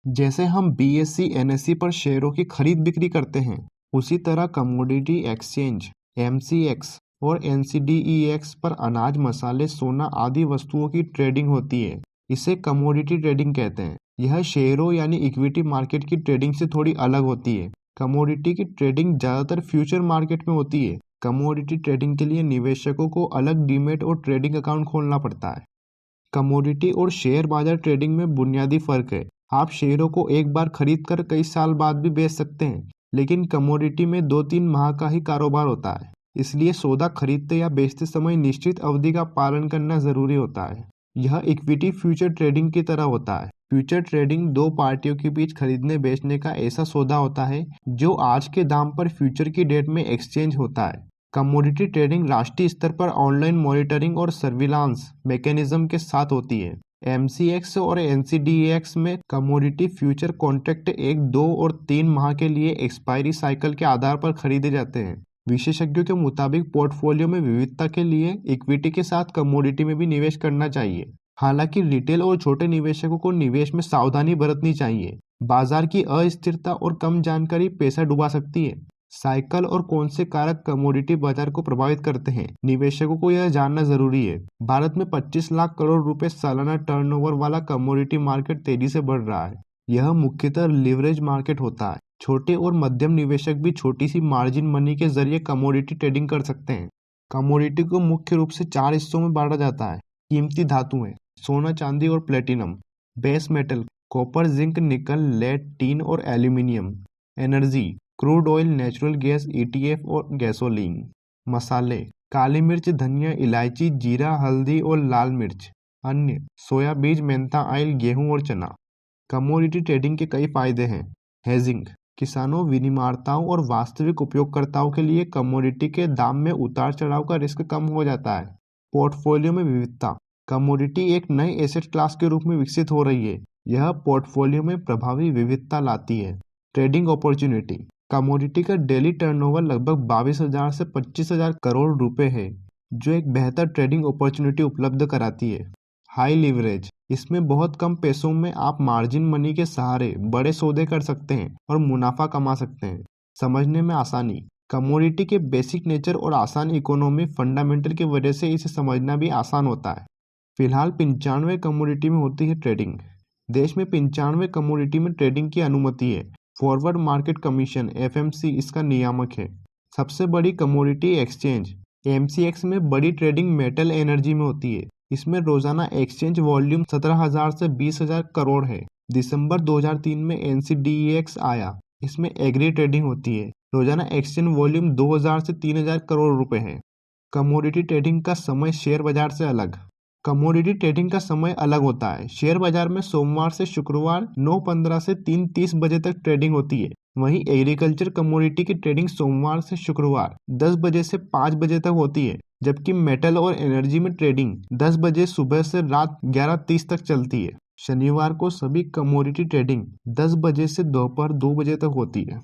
जैसे हम BSE NSE पर शेयरों की खरीद बिक्री करते हैं, उसी तरह कमोडिटी एक्सचेंज एमसीएक्स और एनसीडीईएक्स पर अनाज, मसाले, सोना आदि वस्तुओं की ट्रेडिंग होती है। इसे कमोडिटी ट्रेडिंग कहते हैं। यह शेयरों यानी इक्विटी मार्केट की ट्रेडिंग से थोड़ी अलग होती है। कमोडिटी की ट्रेडिंग ज़्यादातर फ्यूचर मार्केट में होती है। कमोडिटी ट्रेडिंग के लिए निवेशकों को अलग डीमेट और ट्रेडिंग अकाउंट खोलना पड़ता है। कमोडिटी और शेयर बाजार ट्रेडिंग में बुनियादी फर्क है। आप शेयरों को एक बार खरीद कर कई साल बाद भी बेच सकते हैं, लेकिन कमोडिटी में 2-3 माह का ही कारोबार होता है। इसलिए सौदा खरीदते या बेचते समय निश्चित अवधि का पालन करना जरूरी होता है। यह इक्विटी फ्यूचर ट्रेडिंग की तरह होता है। फ्यूचर ट्रेडिंग दो पार्टियों के बीच खरीदने बेचने का ऐसा सौदा होता है जो आज के दाम पर फ्यूचर की डेट में एक्सचेंज होता है। कमोडिटी ट्रेडिंग राष्ट्रीय स्तर पर ऑनलाइन मॉनिटरिंग और सर्विलांस मैकेनिज्म के साथ होती है। एमसीएक्स और एनसीडीएक्स में कमोडिटी फ्यूचर कॉन्ट्रैक्ट 1, 2 और 3 माह के लिए एक्सपायरी साइकिल के आधार पर खरीदे जाते हैं। विशेषज्ञों के मुताबिक पोर्टफोलियो में विविधता के लिए इक्विटी के साथ कमोडिटी में भी निवेश करना चाहिए। हालांकि रिटेल और छोटे निवेशकों को निवेश में सावधानी बरतनी चाहिए। बाजार की अस्थिरता और कम जानकारी पैसा डुबा सकती है। साइकिल और कौन से कारक कमोडिटी बाजार को प्रभावित करते हैं, निवेशकों को यह जानना जरूरी है। भारत में 25 लाख करोड़ रुपए सालाना टर्नओवर वाला कमोडिटी मार्केट तेजी से बढ़ रहा है। यह मुख्यतः लिवरेज मार्केट होता है। छोटे और मध्यम निवेशक भी छोटी सी मार्जिन मनी के जरिए कमोडिटी ट्रेडिंग कर सकते हैं। कमोडिटी को मुख्य रूप से 4 हिस्सों में बांटा जाता है। कीमती धातुएं, सोना, चांदी और platinum. Base metal, copper, zinc, निकल, लेड, टीन और aluminium. Energy, crude oil, natural gas, ETF और गैसोलीन। मसाले, काली मिर्च, धनिया, इलायची, जीरा, हल्दी और लाल मिर्च। अन्य, सोया बीज, मेंथा ऑयल, गेहूं और चना। कमोडिटी ट्रेडिंग के कई फायदे हैं। हेजिंग, किसानों, विनिर्माताओं और वास्तविक उपयोगकर्ताओं के लिए कमोडिटी के दाम में उतार चढ़ाव का रिस्क कम हो जाता है। पोर्टफोलियो में विविधता, कमोडिटी एक नए एसेट क्लास के रूप में विकसित हो रही है। यह पोर्टफोलियो में प्रभावी विविधता लाती है। ट्रेडिंग अपॉर्चुनिटी, कमोडिटी का डेली टर्नओवर लगभग 22,000 से 25,000 करोड़ रुपए है, जो एक बेहतर ट्रेडिंग अपॉर्चुनिटी उपलब्ध कराती है। हाई लिवरेज, इसमें बहुत कम पैसों में आप मार्जिन मनी के सहारे बड़े सौदे कर सकते हैं और मुनाफा कमा सकते हैं। समझने में आसानी, कमोडिटी के बेसिक नेचर और आसान इकोनॉमी फंडामेंटल की वजह से इसे समझना भी आसान होता है। फिलहाल 95 कमोडिटी में होती है ट्रेडिंग। देश में 95 कमोडिटी में ट्रेडिंग की अनुमति है। फॉरवर्ड मार्केट कमीशन एफएमसी इसका नियामक है। सबसे बड़ी कमोडिटी एक्सचेंज एमसीएक्स में बड़ी ट्रेडिंग मेटल एनर्जी में होती है। इसमें रोजाना एक्सचेंज वॉल्यूम 17,000 से 20,000 करोड़ है। दिसंबर 2003 में एनसीडीईएक्स आया। इसमें एग्री ट्रेडिंग होती है। रोजाना एक्सचेंज वॉल्यूम 2,000 से 3,000 करोड़ रुपए है। कमोडिटी ट्रेडिंग का समय शेयर बाजार से अलग, कमोडिटी ट्रेडिंग का समय अलग होता है। शेयर बाजार में सोमवार से शुक्रवार 9:15 से 3:30 बजे तक ट्रेडिंग होती है। वहीं एग्रीकल्चर कमोडिटी की ट्रेडिंग सोमवार से शुक्रवार 10 बजे से 5 बजे तक होती है, जबकि मेटल और एनर्जी में ट्रेडिंग 10 बजे सुबह से रात 11:30 तक चलती है। शनिवार को सभी कमोडिटी ट्रेडिंग 10 बजे से दोपहर 2 बजे तक होती है।